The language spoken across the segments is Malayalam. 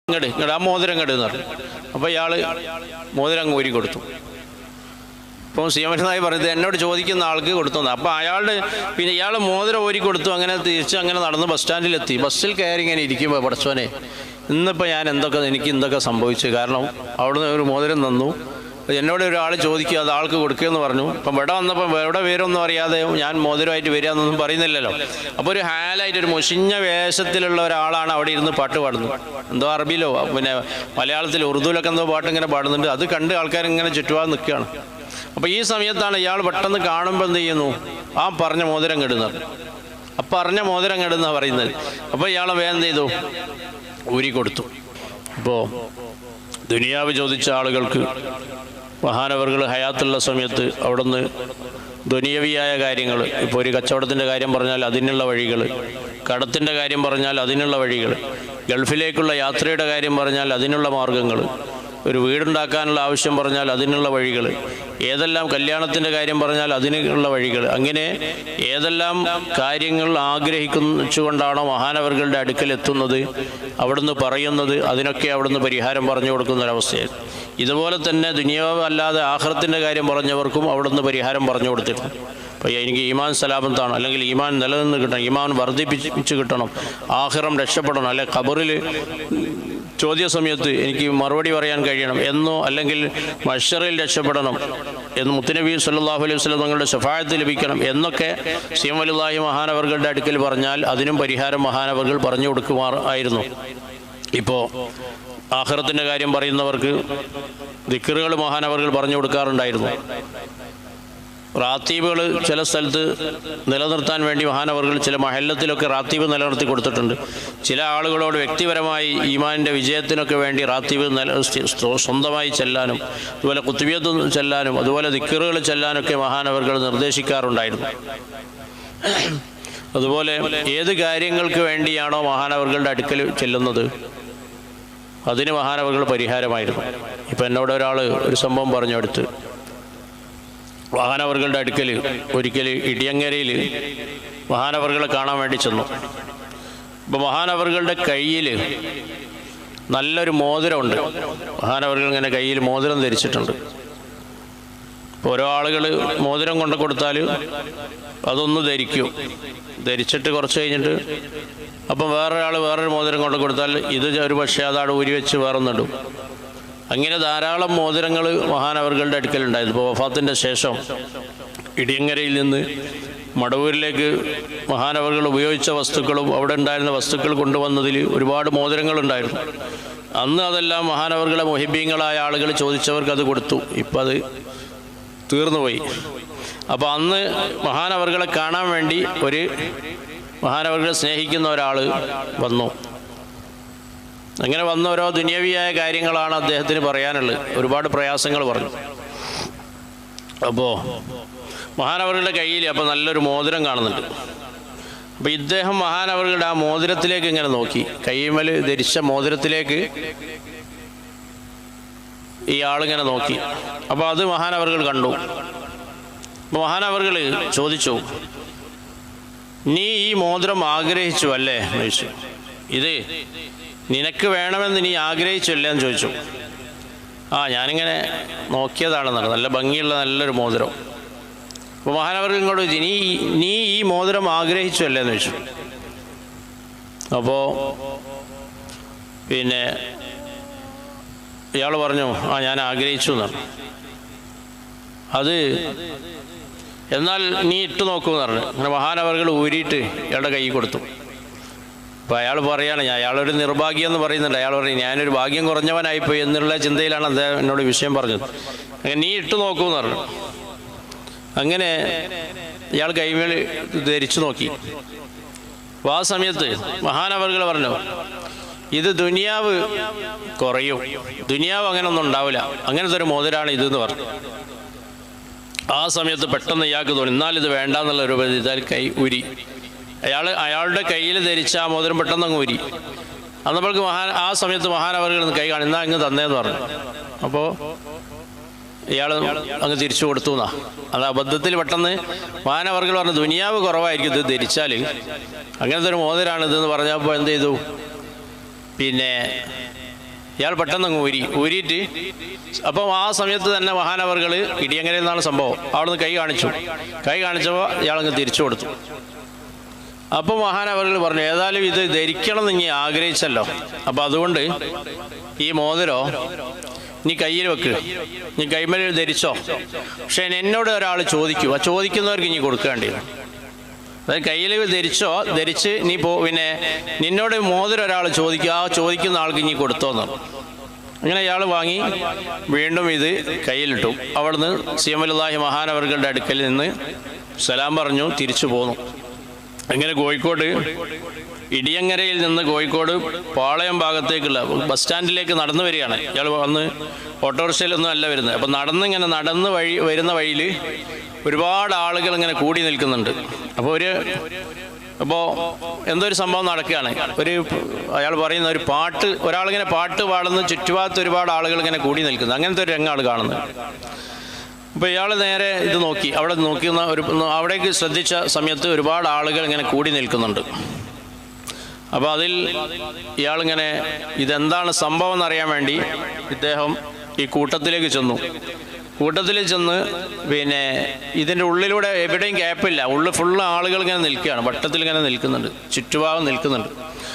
ഇങ്ങട് ആ മോതിരം ഇങ്ങട് എന്ന് പറഞ്ഞു. അപ്പോൾ ഇയാൾ മോതിരം അങ്ങ് ഊരി കൊടുത്തു. അപ്പോൾ സീമനായി പറയുന്നത് എന്നോട് ചോദിക്കുന്ന ആൾക്ക് കൊടുത്തു. അപ്പോൾ പിന്നെ ഇയാൾ മോതിരം ഊരി കൊടുത്തു. അങ്ങനെ തിരിച്ച് അങ്ങനെ നടന്ന് ബസ് സ്റ്റാൻഡിലെത്തി. ബസ്സിൽ കയറി ഇങ്ങനെ ഇരിക്കുമ്പോൾ പടച്ചോനെ ഇന്നിപ്പോൾ ഞാൻ എനിക്ക് എന്തൊക്കെ സംഭവിച്ചു. കാരണം അവിടുന്ന് ഒരു മോതിരം തന്നു, എന്നോട് ഒരാൾ ചോദിക്കുക, അത് ആൾക്ക് കൊടുക്കുകയെന്ന് പറഞ്ഞു. അപ്പം ഇവിടെ വന്നപ്പോൾ എവിടെ പേരൊന്നും അറിയാതെ ഞാൻ മോതിരമായിട്ട് വരിക എന്നൊന്നും പറയുന്നില്ലല്ലോ. അപ്പോൾ ഒരു ഹാലായിട്ട് ഒരു മുഷിഞ്ഞ വേഷത്തിലുള്ള ഒരാളാണ് അവിടെ ഇരുന്ന് പാട്ട് പാടുന്നത്. എന്തോ അറബിയിലോ പിന്നെ മലയാളത്തിൽ ഉറുദുവിലൊക്കെ എന്തോ പാട്ട് ഇങ്ങനെ പാടുന്നുണ്ട്. അത് കണ്ട് ആൾക്കാരിങ്ങനെ ചുറ്റുപാട് നിൽക്കുകയാണ്. അപ്പോൾ ഈ സമയത്താണ് ഇയാൾ പെട്ടെന്ന് കാണുമ്പോൾ എന്ത് ചെയ്യുന്നു, ആ പറഞ്ഞ മോതിരം കെടുന്നത്. അപ്പം പറഞ്ഞ മോതിരം കെടുന്നാണ് പറയുന്നത്. അപ്പോൾ ഇയാളെ വേഗം ചെയ്തു ഊരി കൊടുത്തു. ഇപ്പോൾ ദുനിയാവ് ചോദിച്ച ആളുകൾക്ക് മഹാനവറുകൾ ഹയാത്തുള്ള സമയത്ത് അവിടുന്ന് ദുനിയവിയായ കാര്യങ്ങൾ, ഇപ്പോൾ ഒരു കച്ചവടത്തിൻ്റെ കാര്യം പറഞ്ഞാൽ അതിനുള്ള വഴികൾ, കടത്തിൻ്റെ കാര്യം പറഞ്ഞാൽ അതിനുള്ള വഴികൾ, ഗൾഫിലേക്കുള്ള യാത്രയുടെ കാര്യം പറഞ്ഞാൽ അതിനുള്ള മാർഗങ്ങൾ, ഒരു വീടുണ്ടാക്കാനുള്ള ആവശ്യം പറഞ്ഞാൽ അതിനുള്ള വഴികൾ, ഏതെല്ലാം കല്യാണത്തിൻ്റെ കാര്യം പറഞ്ഞാൽ അതിനുള്ള വഴികൾ, അങ്ങനെ ഏതെല്ലാം കാര്യങ്ങൾ ആഗ്രഹിച്ചുകൊണ്ടാണോ മഹാനവറുകളുടെ അടുക്കൽ എത്തുന്നത്, അവിടുന്ന് പറയുന്നത്, അതിനൊക്കെ അവിടുന്ന് പരിഹാരം പറഞ്ഞു കൊടുക്കുന്നൊരവസ്ഥയാണ്. ഇതുപോലെ തന്നെ ദുനിയാവ് അല്ലാതെ ആഖിറത്തിൻ്റെ കാര്യം പറഞ്ഞവർക്കും അവിടുന്ന് പരിഹാരം പറഞ്ഞു കൊടുത്തിട്ടുണ്ട്. അപ്പോൾ എനിക്ക് ഈമാൻ സലാമത്താണ്, അല്ലെങ്കിൽ ഈമാൻ നിലനിന്ന് കിട്ടണം, ഈമാൻ വർദ്ധിപ്പിച്ച് കിട്ടണം, ആഖിറം രക്ഷപ്പെടണം, അല്ലെ ഖബറിൽ ചോദ്യ സമയത്ത് എനിക്ക് മറുപടി പറയാൻ കഴിയണം എന്നോ, അല്ലെങ്കിൽ മഹ്ശറിൽ രക്ഷപ്പെടണം എന്ന് മുത്തുനബി സല്ലല്ലാഹു അലൈഹി വസല്ലം തങ്ങളുടെ ശഫാഅത്ത് ലഭിക്കണം എന്നൊക്കെ സീമലുല്ലാഹി മഹാനവറുകളുടെ അടുക്കൽ പറഞ്ഞാൽ അതിനും പരിഹാരം മഹാനവറുകൾ പറഞ്ഞു കൊടുക്കുമാറായിരുന്നു. ഇപ്പോൾ ആഖിറത്തിൻ്റെ കാര്യം പറയുന്നവർക്ക് ദിക്റുകൾ മഹാനവറുകൾ പറഞ്ഞു കൊടുക്കാറുണ്ടായിരുന്നു. റാത്തീബുകൾ ചില സ്ഥലത്ത് നിലനിർത്താൻ വേണ്ടി മഹാനവറുകൾ ചില മഹല്ലത്തിലൊക്കെ റാത്തീബ് നിലനിർത്തി കൊടുത്തിട്ടുണ്ട്. ചില ആളുകളോട് വ്യക്തിപരമായി ഈമാനിൻ്റെ വിജയത്തിനൊക്കെ വേണ്ടി റാത്തീബ് സ്വന്തമായി ചെല്ലാനും, അതുപോലെ ഖുത്ബിയത്ത് ചെല്ലാനും, അതുപോലെ ദിക്റുകൾ ചെല്ലാനൊക്കെ മഹാനവറുകൾ നിർദ്ദേശിക്കാറുണ്ടായിരുന്നു. അതുപോലെ ഏത് കാര്യങ്ങൾക്ക് വേണ്ടിയാണോ മഹാനവറുകളുടെ അടുക്കൽ ചെല്ലുന്നത് അതിന് മഹാനവറുകൾ പരിഹാരമായിരുന്നു. ഇപ്പം എന്നോട് ഒരാൾ ഒരു സംഭവം പറഞ്ഞു അടുത്ത്, മഹാനവറുകളുടെ അടുക്കൽ ഒരിക്കൽ ഇടിയങ്ങരയിൽ മഹാനവറുകളെ കാണാൻ വേണ്ടി ചെന്നു. അപ്പോൾ മഹാനവറുകളുടെ കയ്യിൽ നല്ലൊരു മോതിരമുണ്ട്. മഹാനവറുകൾ ഇങ്ങനെ കയ്യിൽ മോതിരം ധരിച്ചിട്ടുണ്ട്. ഇപ്പോൾ ഓരോ ആളുകൾ മോതിരം കൊണ്ട് കൊടുത്താൽ അതൊന്ന് ധരിച്ചിട്ട് കുറച്ച് കഴിഞ്ഞിട്ട് അപ്പം വേറൊരാൾ വേറൊരു മോതിരം കൊണ്ട് കൊടുത്താൽ ഇത് ഒരു പക്ഷേ അതാണ് ഊരി വെച്ച് വേറൊന്നിടും. അങ്ങനെ ധാരാളം മോതിരങ്ങൾ മഹാനവറുകളുടെ അടുക്കലുണ്ടായിരുന്നു. ഇപ്പോൾ വഫാത്തിൻ്റെ ശേഷം ഇടിയങ്ങരയിൽ നിന്ന് മടവൂരിലേക്ക് മഹാനവറുകൾ ഉപയോഗിച്ച വസ്തുക്കളും അവിടെ ഉണ്ടായിരുന്ന വസ്തുക്കൾ കൊണ്ടുവന്നതിൽ ഒരുപാട് മോതിരങ്ങളുണ്ടായിരുന്നു. അന്ന് അതെല്ലാം മഹാനവറുകളെ മുഹിബീങ്ങളായ ആളുകൾ ചോദിച്ചവർക്ക് അത് കൊടുത്തു. ഇപ്പം അത് തീർന്നുപോയി. അപ്പോൾ അന്ന് മഹാനവറുകളെ കാണാൻ വേണ്ടി ഒരു മഹാനവറുകളെ സ്നേഹിക്കുന്ന ഒരാൾ വന്നു. അങ്ങനെ വന്ന ഓരോ ദുനിയവിയായ കാര്യങ്ങളാണ് അദ്ദേഹത്തിന് പറയാനുള്ളത്. ഒരുപാട് പ്രയാസങ്ങൾ പറഞ്ഞു. അപ്പോൾ മഹാനവറുകളുടെ കയ്യിൽ അപ്പോൾ നല്ലൊരു മോതിരം കാണുന്നുണ്ട്. അപ്പോൾ ഇദ്ദേഹം മഹാനവറുകളുടെ ആ മോതിരത്തിലേക്ക് ഇങ്ങനെ നോക്കി, കൈമേൽ ധരിച്ച മോതിരത്തിലേക്ക് ഈ ആളിങ്ങനെ നോക്കി. അപ്പോൾ അത് മഹാനവറുകൾ കണ്ടു. അപ്പോൾ മഹാനവറുകൾ ചോദിച്ചു, നീ ഈ മോതിരം ആഗ്രഹിച്ചു അല്ലേ എന്ന് ചോദിച്ചു. ഇത് നിനക്ക് വേണമെന്ന് നീ ആഗ്രഹിച്ചില്ല എന്ന് ചോദിച്ചു. ഞാനിങ്ങനെ നോക്കിയതാണെന്നാണ്, നല്ല ഭംഗിയുള്ള നല്ലൊരു മോതിരം. അപ്പോൾ മഹാനവറുകൾ ഇങ്ങോട്ട് ചോദിച്ചു, നീ ഈ മോതിരം ആഗ്രഹിച്ചു അല്ലേ എന്ന് ചോദിച്ചു. അപ്പോൾ പിന്നെ ഇയാൾ പറഞ്ഞു, ഞാൻ ആഗ്രഹിച്ചു എന്നാണ്. അത് എന്നാൽ നീ ഇട്ട് നോക്കുമെന്ന് പറഞ്ഞു. അങ്ങനെ മഹാനവറുകൾ ഊരിയിട്ട് ഇയാളുടെ കൈ കൊടുത്തു. അപ്പോൾ അയാൾ പറയാണ്, അയാളൊരു നിർഭാഗ്യം എന്ന് പറയുന്നുണ്ട്. അയാൾ പറയും, ഞാനൊരു ഭാഗ്യം കുറഞ്ഞവനായിപ്പോയി എന്നുള്ള ചിന്തയിലാണ് അദ്ദേഹം എന്നോട് വിഷയം പറഞ്ഞത്. അങ്ങനെ നീ ഇട്ട് നോക്കുമെന്ന് പറഞ്ഞു. അങ്ങനെ ഇയാൾ കൈമേൽ ധരിച്ചു നോക്കി. അപ്പോൾ ആ സമയത്ത് മഹാനവറുകൾ പറഞ്ഞു, ഇത് ദുനിയാവ് കുറയും, ദുനിയാവ് അങ്ങനെ ഒന്നും ഉണ്ടാവില്ല, അങ്ങനത്തെ ഒരു മോതിരാണ് ഇതെന്ന് പറഞ്ഞു. ആ സമയത്ത് പെട്ടെന്ന് ഇയാൾക്ക് തോന്നി, എന്നാൽ ഇത് വേണ്ട എന്നുള്ള ഒരു ഇതാൽ കൈ ഊരി. അയാളുടെ കയ്യിൽ ധരിച്ച ആ മോതിരം പെട്ടെന്ന് അങ്ങ് ഊരി. അന്നപ്പോൾക്ക് ആ സമയത്ത് മഹാനവറുകൾ കൈ കാണി, എന്നാ അങ്ങ് തന്നേന്ന് പറഞ്ഞു. അപ്പോൾ ഇയാൾ അങ്ങ് തിരിച്ചു കൊടുത്തു എന്നാ. അത് അബദ്ധത്തിൽ പെട്ടെന്ന് മഹാനവറുകൾ പറഞ്ഞു, ദുനിയാവ് കുറവായിരിക്കും ഇത് ധരിച്ചാൽ, അങ്ങനത്തെ ഒരു മോതിരാണ് ഇതെന്ന് പറഞ്ഞപ്പോൾ എന്ത് ചെയ്തു, പിന്നെ ഇയാൾ പെട്ടെന്ന് അങ്ങ് ഊരിയിട്ട് അപ്പം ആ സമയത്ത് തന്നെ മഹാനവറുകൾ ഇടിയങ്ങരയിൽ നിന്നാണ് സംഭവം, അവിടുന്ന് കൈ കാണിച്ചപ്പോൾ ഇയാളങ്ങ് തിരിച്ചു കൊടുത്തു. അപ്പം മഹാനവറുകൾ പറഞ്ഞു, ഏതായാലും ഇത് ധരിക്കണം എന്ന് ഇനി ആഗ്രഹിച്ചല്ലോ, അപ്പം അതുകൊണ്ട് ഈ മോതിരോ നീ കയ്യിൽ വെക്ക്, നീ കൈമേൽ ധരിച്ചോ. പക്ഷെ എന്നോട് ഒരാൾ ചോദിക്കും, ആ ചോദിക്കുന്നവർക്ക് ഇനി കൊടുക്കേണ്ടി വരും. അതായത് കയ്യിൽ ധരിച്ച് നീ പിന്നെ നിന്നോട് മോതിരം ഒരാൾ ചോദിക്കുക, ആ ചോദിക്കുന്ന ആൾക്ക് ഇനി കൊടുത്തോന്നു. അങ്ങനെ ഇയാൾ വാങ്ങി വീണ്ടും ഇത് കയ്യിലിട്ടു. അവിടുന്ന് സിയമലുല്ലാഹി മഹാനവറുകളുടെ അടുക്കൽ നിന്ന് സലാം പറഞ്ഞു തിരിച്ചു പോന്നു. അങ്ങനെ കോഴിക്കോട് ഇടിയങ്ങരയിൽ നിന്ന് കോഴിക്കോട് പാളയം ഭാഗത്തേക്കുള്ള ബസ് സ്റ്റാൻഡിലേക്ക് നടന്നു വരികയാണ്. ഇയാൾ വന്ന് ഓട്ടോറിക്ഷയിലൊന്നും അല്ല വരുന്നത്. അപ്പം നടന്ന് വരുന്ന വഴിയിൽ ഒരുപാട് ആളുകൾ ഇങ്ങനെ കൂടി നിൽക്കുന്നുണ്ട്. അപ്പോൾ എന്തോ ഒരു സംഭവം നടക്കുകയാണ്. അയാൾ പറയുന്ന ഒരു ഒരാളിങ്ങനെ പാട്ട് പാടുന്ന ചുറ്റുഭാഗത്ത് ഒരുപാട് ആളുകൾ ഇങ്ങനെ കൂടി നിൽക്കുന്നത്, അങ്ങനത്തെ ഒരു രംഗമാണ് കാണുന്നത്. അപ്പോൾ ഇയാൾ നേരെ ഇത് നോക്കി, അവിടേക്ക് ശ്രദ്ധിച്ച സമയത്ത് ഒരുപാട് ആളുകൾ ഇങ്ങനെ കൂടി നിൽക്കുന്നുണ്ട്. അപ്പോൾ അതിൽ ഇയാളിങ്ങനെ ഇതെന്താണ് സംഭവം എന്നറിയാൻ വേണ്ടി ഇദ്ദേഹം ഈ കൂട്ടത്തിലേക്ക് ചെന്നു. പിന്നെ ഇതിൻ്റെ ഉള്ളിലൂടെ എവിടെയും ഗ്യാപ്പില്ല, ഫുള്ള് ആളുകൾ ഇങ്ങനെ നിൽക്കുകയാണ്, വട്ടത്തിൽ ഇങ്ങനെ നിൽക്കുന്നുണ്ട്, ചുറ്റുഭാഗം നിൽക്കുന്നുണ്ട്.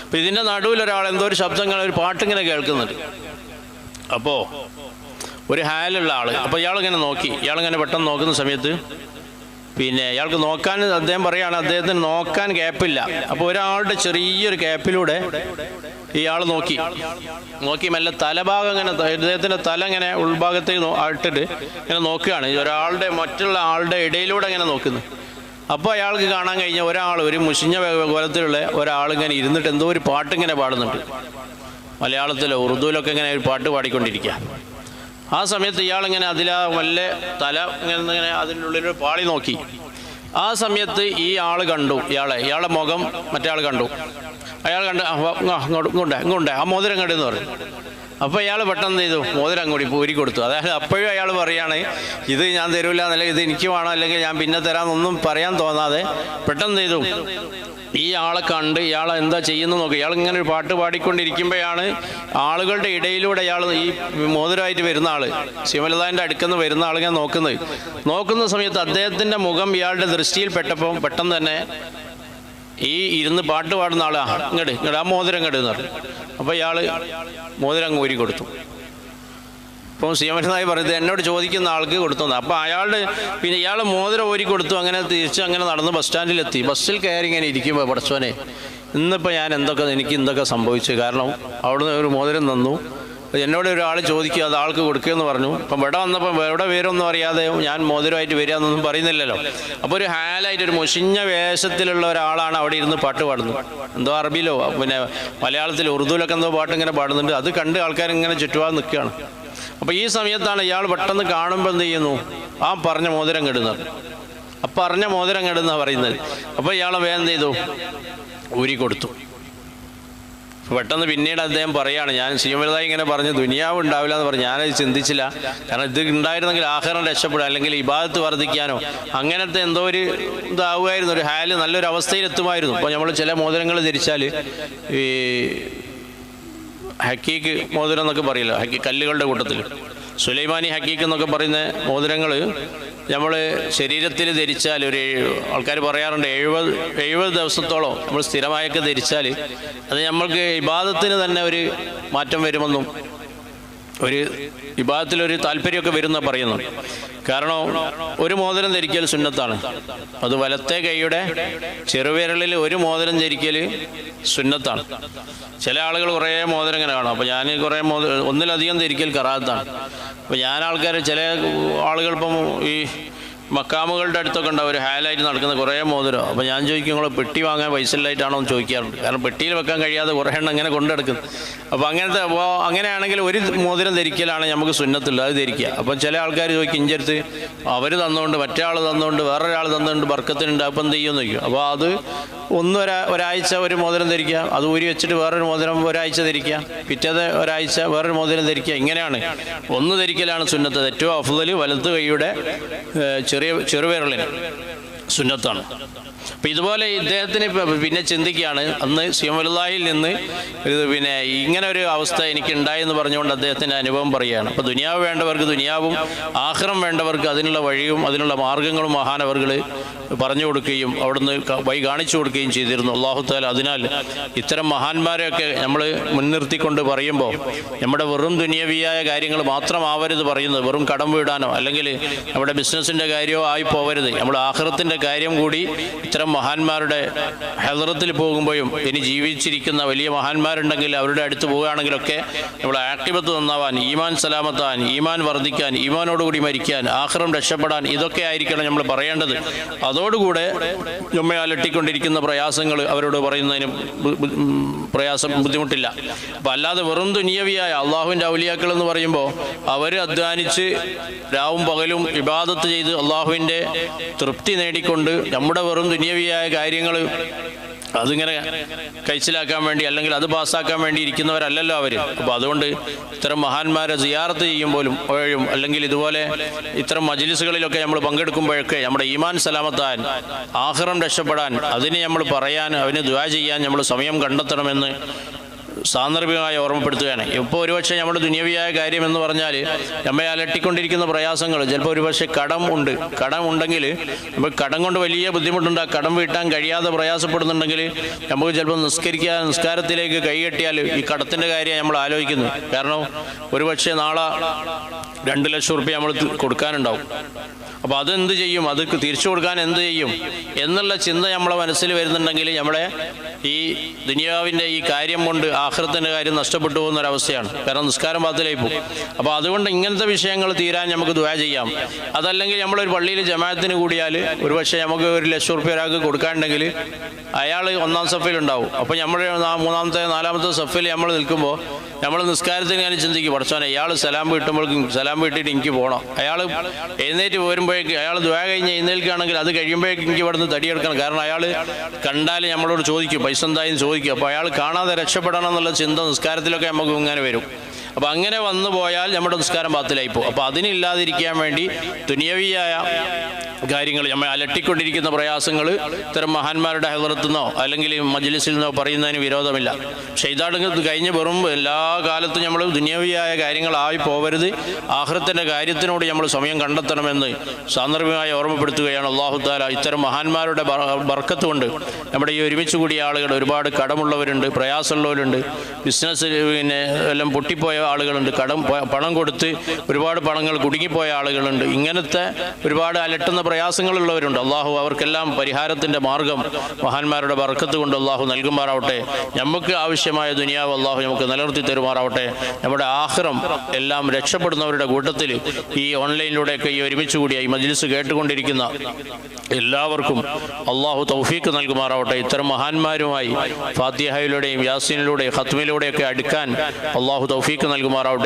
അപ്പോൾ ഇതിൻ്റെ നടുവിൽ ഒരാൾ എന്തോ ഒരു ശബ്ദങ്ങൾ, ഒരു പാട്ടിങ്ങനെ കേൾക്കുന്നുണ്ട്. അപ്പോൾ ഒരു ഹാലുള്ള ആൾ, അപ്പോൾ ഇയാളിങ്ങനെ പെട്ടെന്ന് നോക്കുന്ന സമയത്ത് പിന്നെ ഇയാൾക്ക് അദ്ദേഹം പറയുകയാണ്, അദ്ദേഹത്തിന് നോക്കാൻ ഗ്യാപ്പില്ല. അപ്പോൾ ഒരാളുടെ ചെറിയൊരു ഗ്യാപ്പിലൂടെ ഇയാൾ നോക്കി മെല്ലെ തലഭാഗം ഇങ്ങനെ, അദ്ദേഹത്തിൻ്റെ തല ഇങ്ങനെ ഉൾഭാഗത്തേക്ക് ഇട്ടിട്ട് ഇങ്ങനെ നോക്കുകയാണ്. മറ്റുള്ള ആളുടെ ഇടയിലൂടെ ഇങ്ങനെ നോക്കുന്നു. അപ്പോൾ അയാൾക്ക് കാണാൻ കഴിഞ്ഞ ഒരു മുഷിഞ്ഞ കോലത്തിലുള്ള ഒരാളിങ്ങനെ ഇരുന്നിട്ട് എന്തോ ഒരു പാട്ടിങ്ങനെ പാടുന്നുണ്ട്. മലയാളത്തിലോ ഉറുദുവിലൊക്കെ ഇങ്ങനെ ഒരു പാട്ട് പാടിക്കൊണ്ടിരിക്കുക. ആ സമയത്ത് ഇയാളിങ്ങനെ വല്ല തല ഇങ്ങനെ അതിൻ്റെ ഉള്ളിലൊരു പാളി നോക്കി. ആ സമയത്ത് ഈ ആൾ കണ്ടു, ഇയാളെ മുഖം മറ്റേ ആൾ കണ്ടു. അയാൾ ഇങ്ങോട്ട് ആ മോതിരം കണ്ടു എന്ന് പറഞ്ഞു. അപ്പോൾ ഇയാൾ പെട്ടെന്ന് ചെയ്തു, മോതിരം അങ്ങോട്ട് ഊരി കൊടുത്തു. അതായത് അപ്പോഴും അയാൾ പറയുകയാണ്, ഇത് ഞാൻ തരൂല എന്നല്ല, ഇത് എനിക്ക് വേണം, അല്ലെങ്കിൽ ഞാൻ പിന്നെ തരാമെന്നൊന്നും പറയാൻ തോന്നാതെ പെട്ടെന്ന് ചെയ്തു ഈ ആളെ കണ്ട് ഇയാൾ എന്താ ചെയ്യുന്നു നോക്കുക. ഇയാൾ ഇങ്ങനെ ഒരു പാട്ട് പാടിക്കൊണ്ടിരിക്കുമ്പോഴാണ് ആളുകളുടെ ഇടയിലൂടെ ഈ മോതിരമായിട്ട് വരുന്ന ആൾ, ശിവലതാൻ്റെ അടുക്കുന്ന വരുന്ന ആളിങ്ങനെ നോക്കുന്ന സമയത്ത് അദ്ദേഹത്തിൻ്റെ മുഖം ഇയാളുടെ ദൃഷ്ടിയിൽ പെട്ടപ്പോൾ പെട്ടെന്ന് തന്നെ ഇരുന്ന് പാട്ട് പാടുന്ന ആളാ ഇങ്ങോട്ട് ആ മോതിരം എന്ന് പറഞ്ഞു. അപ്പോൾ ഇയാൾ മോതിരം അങ്ങ് ഊരി കൊടുത്തു. അപ്പോൾ സിയമനായി പറയുന്നത് എന്നോട് ചോദിക്കുന്ന ആൾക്ക് കൊടുത്തു. അപ്പോൾ ഇയാൾ മോതിരം ഊരി കൊടുത്തു. അങ്ങനെ അങ്ങനെ നടന്ന് ബസ് സ്റ്റാൻഡിലെത്തി. ബസ്സിൽ കയറി ഇങ്ങനെ ഇരിക്കുമ്പോൾ പടച്ചോനെ ഇന്നിപ്പോൾ എനിക്ക് എന്തൊക്കെ സംഭവിച്ചു. കാരണം അവിടുന്ന് ഒരു മോതിരം തന്നു, എന്നോട് ഒരാൾ ചോദിക്കുക, അത് ആൾക്ക് കൊടുക്കുകയെന്ന് പറഞ്ഞു. അപ്പം ഇവിടെ വന്നപ്പോൾ എവിടെ പേരൊന്നും അറിയാതെ ഞാൻ മോതിരമായിട്ട് വരിക എന്നൊന്നും പറയുന്നില്ലല്ലോ. അപ്പോൾ ഒരു ഹാലായിട്ട് ഒരു മുഷിഞ്ഞ വേഷത്തിലുള്ള ഒരാളാണ് അവിടെ ഇരുന്ന് പാട്ട് പാടുന്നത്. എന്തോ അറബിയിലോ പിന്നെ മലയാളത്തിലോ ഉറുദുവിലൊക്കെ എന്തോ പാട്ട് ഇങ്ങനെ പാടുന്നുണ്ട്. അത് കണ്ട് ആൾക്കാരിങ്ങനെ ചുറ്റുപാട് നിൽക്കുകയാണ്. അപ്പോൾ ഈ സമയത്താണ് ഇയാൾ പെട്ടെന്ന് കാണുമ്പോൾ എന്ത് ചെയ്യുന്നു, ആ പറഞ്ഞ മോതിരം കെടുന്നത്. പറഞ്ഞ മോതിരം കെടുന്നാണ് പറയുന്നത്. അപ്പോൾ ഇയാളെ വേഗം ചെയ്തു ഊരി കൊടുത്തു. പെട്ടെന്ന് പിന്നീട് അദ്ദേഹം പറയുകയാണ്, ഞാൻ ശിവമലതായി ഇങ്ങനെ പറഞ്ഞു ദുനിയാവ് ഉണ്ടാവില്ല എന്ന് പറഞ്ഞു. ഞാനത് ചിന്തിച്ചില്ല. കാരണം ഇത് ഉണ്ടായിരുന്നെങ്കിൽ ആഖിറം രക്ഷപ്പെടുക, അല്ലെങ്കിൽ ഇബാദത്ത് വർദ്ധിക്കാനോ അങ്ങനത്തെ എന്തോ ഒരു ഇതാവുമായിരുന്നു, ഒരു ഹാല് നല്ലൊരു അവസ്ഥയിലെത്തുമായിരുന്നു. അപ്പോൾ നമ്മൾ ചില മോതിരങ്ങൾ ധരിച്ചാൽ ഈ ഹക്കീക്ക് മോതിരം എന്നൊക്കെ പറയില്ല, കല്ലുകളുടെ കൂട്ടത്തിൽ സുലൈമാനി ഹക്കീക്ക് എന്നൊക്കെ പറയുന്ന മോതിരങ്ങൾ നമ്മൾ ശരീരത്തിൽ ധരിച്ചാൽ ആൾക്കാർ പറയാറുണ്ട് 70 ദിവസത്തോളം നമ്മൾ സ്ഥിരമായൊക്കെ ധരിച്ചാൽ അത് നമ്മൾക്ക് ഇബാദത്തിന് തന്നെ ഒരു മാറ്റം വരുമെന്നും ഒരു ഇബാദത്തിലൊരു താല്പര്യമൊക്കെ വരുമെന്നാണ് പറയുന്നത്. കാരണം ഒരു മോതിരം ധരിക്കൽ സുന്നത്താണ്. അത് വലത്തെ കൈയുടെ ചെറുവിരലിൽ ഒരു മോതിരം ധരിക്കൽ സുന്നത്താണ്. ചില ആളുകൾ കുറേ മോതിരം ഇങ്ങനെ കാണും. അപ്പോൾ ഞാൻ കുറേ ഒന്നിലധികം ധരിക്കൽ കറാത്താണ്. അപ്പോൾ ചില ആളുകൾ ഇപ്പം ഈ മക്കാമുകളുടെ അടുത്തൊക്കെ ഉണ്ടാവും ഒരു ഹാലായിട്ട് നടക്കുന്ന കുറേ മോതിരം. അപ്പോൾ ഞാൻ ചോദിക്കും, നിങ്ങൾ പെട്ടി വാങ്ങാൻ പൈസ ഇല്ലായിട്ടാണോ എന്ന് ചോദിക്കാറുണ്ട്. കാരണം പെട്ടിയിൽ വെക്കാൻ കഴിയാതെ കുറേ എണ്ണം ഇങ്ങനെ കൊണ്ടെടുക്കുന്നത്. അപ്പോൾ അങ്ങനെയാണെങ്കിൽ ഒരു മോതിരം ധരിക്കലാണ് നമുക്ക് സുന്നത്തുള്ളത്, അത് ധരിക്കുക. അപ്പം ചില ആൾക്കാർ ചോദിക്കും, ഇഞ്ചടുത്ത് അവർ തന്നുകൊണ്ട് മറ്റേ ആൾ തന്നുകൊണ്ട് വേറൊരാൾ തന്നുകൊണ്ട് ബർക്കത്തിനുണ്ട്, അപ്പം എന്ത് ചെയ്യുമെന്ന് ചോദിക്കും. അപ്പോൾ അത് ഒരാഴ്ച ഒരു മോതിരം ധരിക്കുക, അത് ഊരി വെച്ചിട്ട് വേറൊരു മോതിരം ഒരാഴ്ച ധരിക്കുക, പിറ്റേത് ഒരാഴ്ച വേറൊരു മോതിരം ധരിക്കുക. ഇങ്ങനെയാണ് ഒന്ന് ധരിക്കലാണ് സുന്നത്ത്. ഏറ്റവും അഫ്ദൽ വലത്ത് കൈയുടെ ചെറുവിരലിന് സുന്നത്താണ്. അപ്പം ഇതുപോലെ ഇദ്ദേഹത്തിന് പിന്നെ ചിന്തിക്കുകയാണ്, അന്ന് സിയമലുള്ളാഹിൽ നിന്ന് പിന്നെ ഇങ്ങനെ ഒരു അവസ്ഥ എനിക്ക് ഉണ്ടായെന്ന് പറഞ്ഞുകൊണ്ട് അദ്ദേഹത്തിൻ്റെ അനുഭവം പറയുകയാണ്. അപ്പോൾ ദുനിയാവ് വേണ്ടവർക്ക് ദുനിയാവും ആഖിറം വേണ്ടവർക്ക് അതിനുള്ള വഴിയും അതിനുള്ള മാർഗങ്ങളും മഹാനവർകൾ പറഞ്ഞു കൊടുക്കുകയും അവിടുന്ന് വഴി കാണിച്ചു കൊടുക്കുകയും ചെയ്തിരുന്നു. അല്ലാഹു തആല അതിനാൽ ഇത്തരം മഹാന്മാരെയൊക്കെ നമ്മൾ മുൻനിർത്തിക്കൊണ്ട് പറയുമ്പോൾ നമ്മുടെ വെറും ദുനിയവിയായ കാര്യങ്ങൾ മാത്രമാവരുത് പറയുന്നത്. വെറും കടം വീടാനോ അല്ലെങ്കിൽ നമ്മുടെ ബിസിനസ്സിൻ്റെ കാര്യമോ ആയി പോവരുത്. നമ്മൾ ആഖിറത്തിൻ്റെ കാര്യം കൂടി ഇത്തരം മഹാന്മാരുടെ ഹദറത്തിൽ പോകുമ്പോഴും ഇനി ജീവിച്ചിരിക്കുന്ന വലിയ മഹാന്മാരുണ്ടെങ്കിൽ അവരുടെ അടുത്ത് പോവുകയാണെങ്കിലൊക്കെ നമ്മൾ ആഖിബത്ത് നന്നാവാൻ, ഈമാൻ സലാമത്താൻ, ഈമാൻ വർദ്ധിക്കാൻ, ഈമാനോടുകൂടി മരിക്കാൻ, ആഖിറം രക്ഷപ്പെടാൻ, ഇതൊക്കെ ആയിരിക്കണം നമ്മൾ പറയേണ്ടത്. അതോടുകൂടെ നമ്മെ അലട്ടിക്കൊണ്ടിരിക്കുന്ന പ്രയാസങ്ങൾ അവരോട് പറയുന്നതിന് ബുദ്ധിമുട്ടില്ല. അപ്പം അല്ലാതെ വെറും ദുനിയവിയായ അള്ളാഹുവിൻ്റെ ഔലിയാക്കൾ എന്ന് പറയുമ്പോൾ അവർ അധ്വാനിച്ച് രാവും പകലും ഇബാദത്ത് ചെയ്ത് അള്ളാഹുവിൻ്റെ തൃപ്തി നേടിക്കൊണ്ട് നമ്മുടെ വെറും ദുനിയവിയായ കാര്യങ്ങൾ അതിങ്ങനെ കഴിച്ചിലാക്കാൻ വേണ്ടി അല്ലെങ്കിൽ അത് പാസ്സാക്കാൻ വേണ്ടി ഇരിക്കുന്നവരല്ലല്ലോ അവർ. അപ്പോൾ അതുകൊണ്ട് ഇത്തരം മഹാന്മാരെ സിയാറത്ത് ചെയ്യുമ്പോഴും അല്ലെങ്കിൽ ഇതുപോലെ ഇത്തരം മജ്ലിസുകളിലൊക്കെ നമ്മൾ പങ്കെടുക്കുമ്പോഴൊക്കെ നമ്മുടെ ഈമാൻ സലാമത്താൻ, ആഖിറം രക്ഷപ്പെടാൻ, അതിന് നമ്മൾ പറയാൻ, അവന് ദുആ ചെയ്യാൻ നമ്മൾ സമയം കണ്ടെത്തണമെന്ന് സാന്ദർഭികമായി ഓർമ്മപ്പെടുത്തുകയാണ്. ഇപ്പോൾ ഒരുപക്ഷെ നമ്മുടെ ദുനിയവിയായ കാര്യം എന്ന് പറഞ്ഞാൽ നമ്മെ അലട്ടിക്കൊണ്ടിരിക്കുന്ന പ്രയാസങ്ങൾ ചിലപ്പോൾ ഒരുപക്ഷെ കടം ഉണ്ടെങ്കിൽ നമുക്ക് കടം കൊണ്ട് വലിയ ബുദ്ധിമുട്ടുണ്ട്. ആ കടം വീട്ടാൻ കഴിയാതെ പ്രയാസപ്പെടുന്നുണ്ടെങ്കിൽ നമുക്ക് ചിലപ്പോൾ നിസ്കാരത്തിലേക്ക് കൈകെട്ടിയാൽ ഈ കടത്തിൻ്റെ കാര്യം നമ്മൾ ആലോചിക്കുന്നു. കാരണം ഒരുപക്ഷെ നാളെ 2 ലക്ഷം റുപ്യ നമ്മൾ കൊടുക്കാനുണ്ടാവും. അപ്പോൾ അതെന്ത് ചെയ്യും, അത് തിരിച്ചു കൊടുക്കാൻ എന്ത് ചെയ്യും എന്നുള്ള ചിന്ത നമ്മളെ മനസ്സിൽ വരുന്നുണ്ടെങ്കിൽ നമ്മുടെ ഈ ദുനിയാവിൻ്റെ ഈ കാര്യം കൊണ്ട് ആഖിറത്തിൻ്റെ കാര്യം നഷ്ടപ്പെട്ടു പോകുന്നൊരവസ്ഥയാണ്. കാരണം നിസ്കാരം ബാത്തിലായി പോകും. അപ്പോൾ അതുകൊണ്ട് ഇങ്ങനത്തെ വിഷയങ്ങൾ തീരാൻ നമുക്ക് ദുആ ചെയ്യാം. അതല്ലെങ്കിൽ നമ്മളൊരു പള്ളിയിൽ ജമാഅത്തിന് കൂടിയാൽ ഒരുപക്ഷെ നമുക്ക് 1 ലക്ഷം റുപ്യ ഒരാൾക്ക് കൊടുക്കാനുണ്ടെങ്കിൽ അയാൾ 1-ാം സഫിലുണ്ടാവും. അപ്പോൾ നമ്മൾ 3-ാമത്തെ 4-ാമത്തെ സഫിൽ നമ്മൾ നിൽക്കുമ്പോൾ നമ്മൾ നിസ്കാരത്തിന് ഞാൻ ചിന്തിക്കും, പഠിച്ചോനെ ഇയാൾ സലാം വീട്ടുമ്പോഴേക്കും സലാം വീട്ടിയിട്ട് എനിക്ക് പോകണം. അയാൾ എഴുന്നേറ്റ് പോരുമ്പോഴേക്കും അയാൾ ദുആ കഴിഞ്ഞ് എഴുന്നേൽക്കുകയാണെങ്കിൽ അത് കഴിയുമ്പോഴേക്കും എനിക്ക് ഇവിടുന്ന് തടിയെടുക്കണം. കാരണം അയാൾ കണ്ടാൽ നമ്മളോട് ചോദിക്കും, പൈസ എന്തായാലും ചോദിക്കും. അപ്പോൾ അയാൾ കാണാതെ രക്ഷപ്പെടണം എന്നുള്ള ചിന്ത നിസ്കാരത്തിലൊക്കെ നമുക്ക് ഇങ്ങനെ വരും. അപ്പോൾ അങ്ങനെ വന്നു പോയാൽ നമ്മുടെ നിസ്കാരം ബാത്തിലായി പോകും. അപ്പോൾ അതിനില്ലാതിരിക്കാൻ വേണ്ടി ദുനിയവിയായ കാര്യങ്ങൾ നമ്മെ അലട്ടിക്കൊണ്ടിരിക്കുന്ന പ്രയാസങ്ങൾ ഇത്തരം മഹാന്മാരുടെ ഹദറത്തിൽ നിന്നോ അല്ലെങ്കിൽ മജ്ലിസിൽ നിന്നോ പറയുന്നതിന് വിരോധമില്ല. പക്ഷേ ഇതാണെങ്കിൽ കഴിഞ്ഞ് വെറും എല്ലാ കാലത്തും നമ്മൾ ദുനിയവിയായ കാര്യങ്ങളായി പോവരുത്. ആഖിറത്തിൻ്റെ കാര്യത്തിനോട് നമ്മൾ സമയം കണ്ടെത്തണമെന്ന് സാന്ദർഭികമായി ഓർമ്മപ്പെടുത്തുകയാണ്. അല്ലാഹു തആല ഇത്തരം മഹാന്മാരുടെ ബർക്കത്ത് കൊണ്ട് നമ്മുടെ ഈ ഒരുമിച്ച് കൂടിയ ആളുകൾ ഒരുപാട് കടമുള്ളവരുണ്ട്, പ്രയാസമുള്ളവരുണ്ട്, ബിസിനസ് പിന്നെ എല്ലാം പൊട്ടിപ്പോയ ആളുകളുണ്ട്, പണം കൊടുത്ത് ഒരുപാട് പണങ്ങൾ കുടുങ്ങിപ്പോയ ആളുകളുണ്ട്. ഇങ്ങനത്തെ ഒരുപാട് അലട്ടുന്ന പ്രയാസങ്ങളുള്ളവരുണ്ട്. അള്ളാഹു അവർക്കെല്ലാം പരിഹാരത്തിൻ്റെ മാർഗം മഹാന്മാരുടെ ബർക്കത്ത് കൊണ്ട് അള്ളാഹു നൽകുമാറാവട്ടെ. നമുക്ക് ആവശ്യമായ ദുനിയാവ് അള്ളാഹു നമുക്ക് നിലനിർത്തി തരുമാറാവട്ടെ. നമ്മുടെ ആഖിറം എല്ലാം രക്ഷപ്പെടുന്നവരുടെ കൂട്ടത്തിൽ ഈ ഓൺലൈനിലൂടെയൊക്കെ ഈ ഒരുമിച്ച് കൂടിയ ഈ മജ്ലിസ് കേട്ടുകൊണ്ടിരിക്കുന്ന എല്ലാവർക്കും അള്ളാഹു തൗഫീക്ക് നൽകുമാറാവട്ടെ. ഇത്തരം മഹാന്മാരുമായി ഫാത്തിഹയിലൂടെയും യാസീനിലൂടെയും ഖത്മിലൂടെയൊക്കെ അടുക്കാൻ അള്ളാഹു തൗഫീക്ക് നൽകുമാറാവട്ടെ.